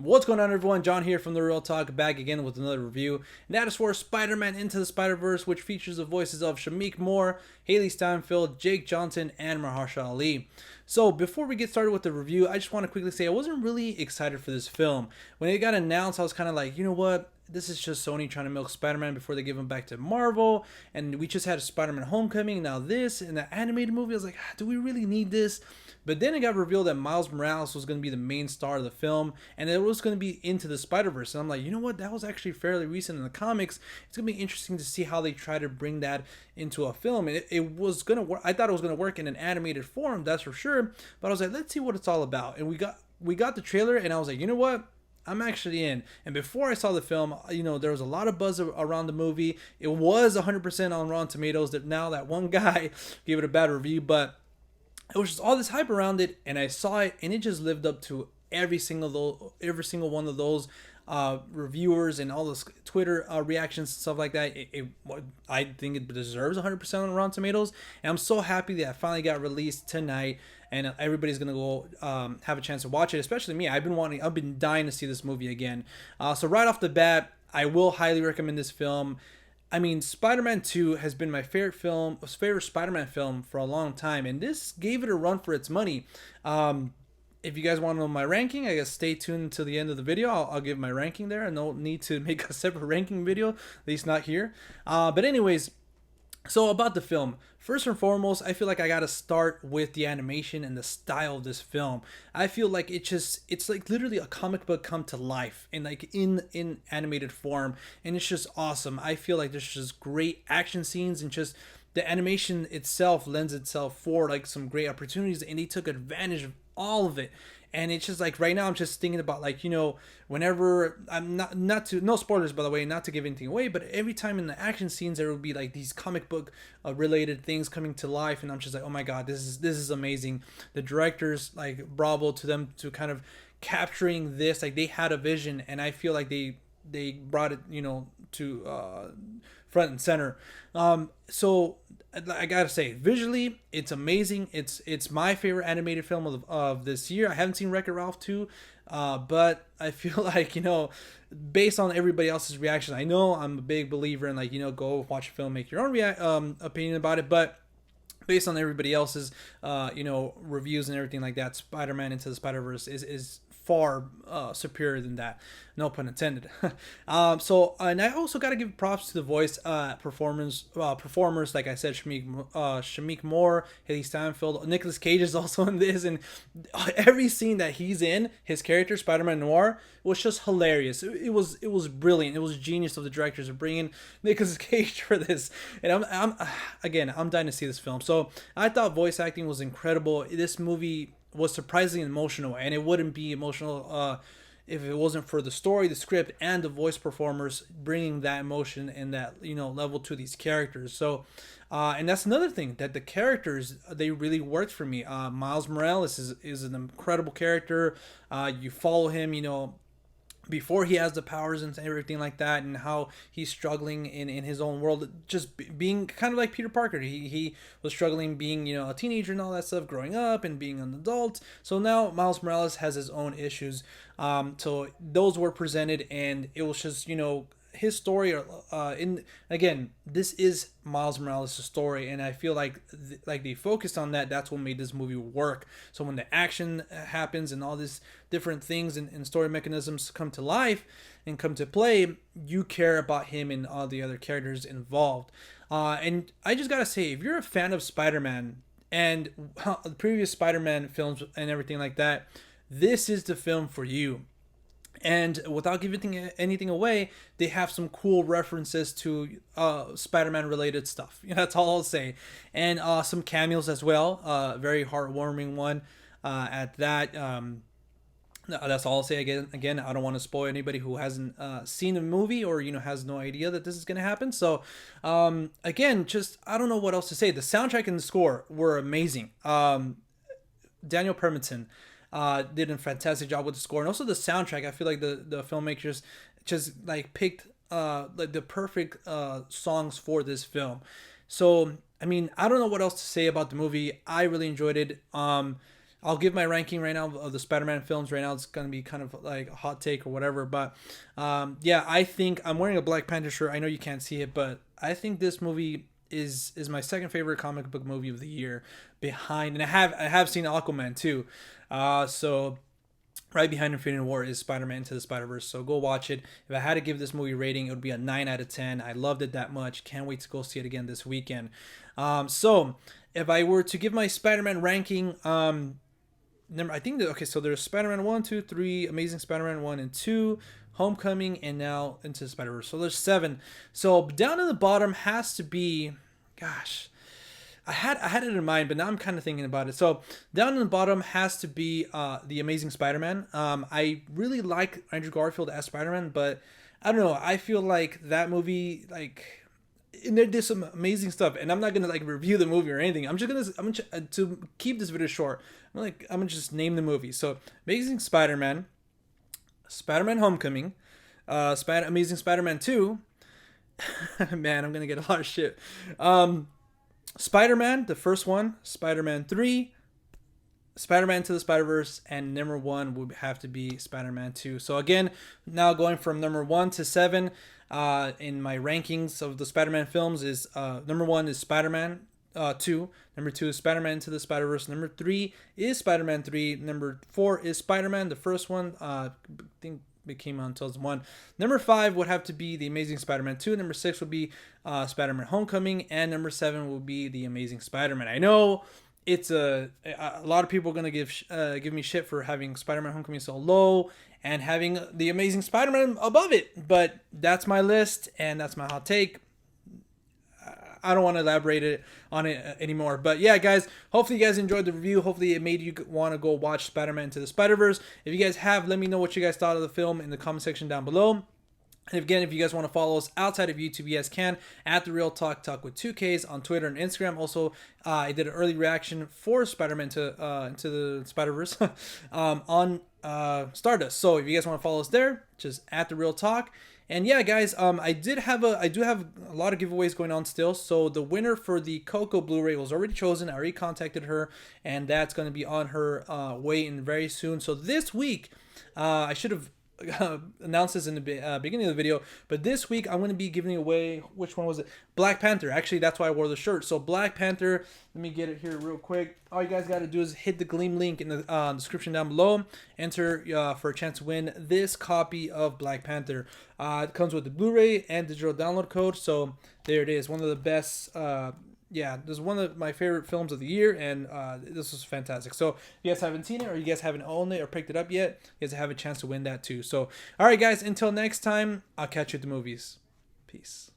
What's going on, everyone? John here from The Real Talk, back again with another review. And that is for Spider-Man Into the Spider-Verse, which features the voices of Shameik Moore, Hailee Steinfeld, Jake Johnson, and Mahershala Ali. So before we get started with the review, I just want to quickly say I wasn't really excited for this film. When it got announced, I was kind of like, you know what? This is just Sony trying to milk Spider-Man before they give him back to Marvel. And we just had a Spider-Man Homecoming, now this, and the animated movie. I was like, do we really need this? But then it got revealed that Miles Morales was going to be the main star of the film, and it was going to be Into the Spider-Verse. And I'm like, you know what? That was actually fairly recent in the comics. It's going to be interesting to see how they try to bring that into a film. And it was going to work. I thought it was going to work in an animated form, that's for sure. But I was like, let's see what it's all about. And we got the trailer, and I was like, you know what? I'm actually in. And before I saw the film, there was a lot of buzz around the movie. It was 100% on Rotten Tomatoes. That now that one guy gave it a bad review, but it was just all this hype around it, and I saw it, and it just lived up to every single one of those reviewers and all those Twitter reactions and stuff like that. I think it deserves 100% on Rotten Tomatoes, and I'm so happy that it finally got released tonight, and everybody's gonna go have a chance to watch it. Especially me. I've been dying to see this movie again. So right off the bat, I will highly recommend this film. I mean, Spider-Man 2 has been my favorite Spider-Man film for a long time, and this gave it a run for its money. If you guys want to know my ranking, I guess stay tuned to the end of the video. I'll give my ranking there. No need to make a separate ranking video, at least not here. But anyways, so about the film, first and foremost, I feel like I gotta start with the animation and the style of this film. I feel like it's like literally a comic book come to life and like in animated form, and it's just awesome. I feel like there's just great action scenes, and just the animation itself lends itself for like some great opportunities, and they took advantage of all of it. And it's just like right now I'm just thinking about, like, whenever I'm not to, no spoilers by the way, not to give anything away, but every time in the action scenes there will be like these comic book related things coming to life, and I'm just like, oh my god, this is amazing. The directors, like, bravo to them to kind of capturing this. Like, they had a vision, and I feel like they brought it to front and center. So I gotta say, visually, it's amazing. It's my favorite animated film of this year. I haven't seen Wreck-It Ralph 2, but I feel like, based on everybody else's reaction, I know I'm a big believer in, like, go watch a film, make your own opinion about it, but based on everybody else's reviews and everything like that, Spider-Man Into the Spider-Verse is far superior than that, no pun intended. And I also got to give props to the voice performers, like I said, Shameik Moore, Hailee Steinfeld. Nicolas Cage is also in this, and every scene that he's in, his character Spider-Man Noir, was just hilarious. It was brilliant. It was genius of the directors of bringing Nicolas Cage for this, and I'm dying to see this film. So I thought voice acting was incredible. This movie was surprisingly emotional, and it wouldn't be emotional if it wasn't for the story, the script, and the voice performers bringing that emotion and that level to these characters. So and that's another thing, that the characters, they really worked for me. Miles Morales is an incredible character. You follow him before he has the powers and everything like that, and how he's struggling in his own world, just being kind of like Peter Parker. He was struggling being a teenager and all that stuff, growing up and being an adult. So now Miles Morales has his own issues. So those were presented, and it was just his story. Again, this is Miles Morales' story, and I feel like they focused on that. That's what made this movie work. So when the action happens and all these different things and story mechanisms come to life and come to play, you care about him and all the other characters involved. And I just gotta say, if you're a fan of Spider-Man and the previous Spider-Man films and everything like that, this is the film for you. And without giving anything away, they have some cool references to Spider-Man related stuff. That's all I'll say. And some cameos as well. Very heartwarming one at that. That's all I'll say. Again, I don't want to spoil anybody who hasn't seen the movie or has no idea that this is going to happen. So again, just I don't know what else to say. The soundtrack and the score were amazing. Daniel Permiton did a fantastic job with the score, and also the soundtrack. I feel like the filmmakers just like picked like the perfect songs for this film. So I mean, I don't know what else to say about the movie. I really enjoyed it. I'll give my ranking right now of the Spider-Man films. Right now, it's gonna be kind of like a hot take or whatever. But yeah, I think I'm wearing a Black Panther shirt. I know you can't see it, but I think this movie is my second favorite comic book movie of the year, behind, and I have seen Aquaman too. So right behind Infinity War is Spider-Man Into the Spider-Verse. So go watch it. If I had to give this movie a rating, it would be a 9 out of 10. I loved it that much. Can't wait to go see it again this weekend. So if I were to give my Spider-Man ranking, I think that, okay, so there's Spider-Man 1, 2, 3, Amazing Spider-Man 1 and 2, Homecoming, and now Into the Spider-Verse. So there's 7. So down in the bottom has to be, gosh, I had it in mind, but now I'm kind of thinking about it. So down in the bottom has to be the Amazing Spider-Man. I really like Andrew Garfield as Spider-Man, but I don't know. I feel like that movie, like, and there did some amazing stuff. And I'm not gonna like review the movie or anything. I'm gonna to keep this video short. I'm gonna just name the movie. So Amazing Spider-Man, Spider-Man Homecoming, Amazing Spider-Man 2. Man, I'm gonna get a lot of shit. Spider-Man, the first one, Spider-Man 3, Spider-Man to the Spider-Verse, and number 1 would have to be Spider-Man 2. So again, now going from number 1 to 7 in my rankings of the Spider-Man films is number 1 is Spider-Man 2, number 2 is Spider-Man to the Spider-Verse, number 3 is Spider-Man 3, number 4 is Spider-Man, the first one, I think it came out in 2001. Number 5 would have to be The Amazing Spider-Man 2. Number 6 would be Spider-Man Homecoming. And number 7 would be The Amazing Spider-Man. I know it's a lot of people are going to give me shit for having Spider-Man Homecoming so low and having The Amazing Spider-Man above it. But that's my list and that's my hot take. I don't want to elaborate on it anymore. But yeah, guys, hopefully you guys enjoyed the review. Hopefully it made you want to go watch Spider-Man Into the Spider-Verse. If you guys have, let me know what you guys thought of the film in the comment section down below. And again, if you guys want to follow us outside of YouTube, you guys can at The Real Talk with 2Ks on Twitter and Instagram. Also, I did an early reaction for Spider-Man Into the Spider-Verse on Stardust. So if you guys want to follow us there, just at The Real Talk. And yeah, guys, I do have a lot of giveaways going on still. So the winner for the Coco Blu-ray was already chosen. I already contacted her, and that's going to be on her way in very soon. So this week, I should have announced this in the beginning of the video, but this week I'm going to be giving away, which one was it? Black Panther. Actually, that's why I wore the shirt. So Black Panther, let me get it here real quick. All you guys got to do is hit the Gleam link in the description down below. Enter for a chance to win this copy of Black Panther. It comes with the Blu-ray and digital download code. So there it is. One of the best yeah, this is one of my favorite films of the year, and this was fantastic. So if you guys haven't seen it, or you guys haven't owned it or picked it up yet, you guys have a chance to win that too. So, all right, guys, until next time, I'll catch you at the movies. Peace.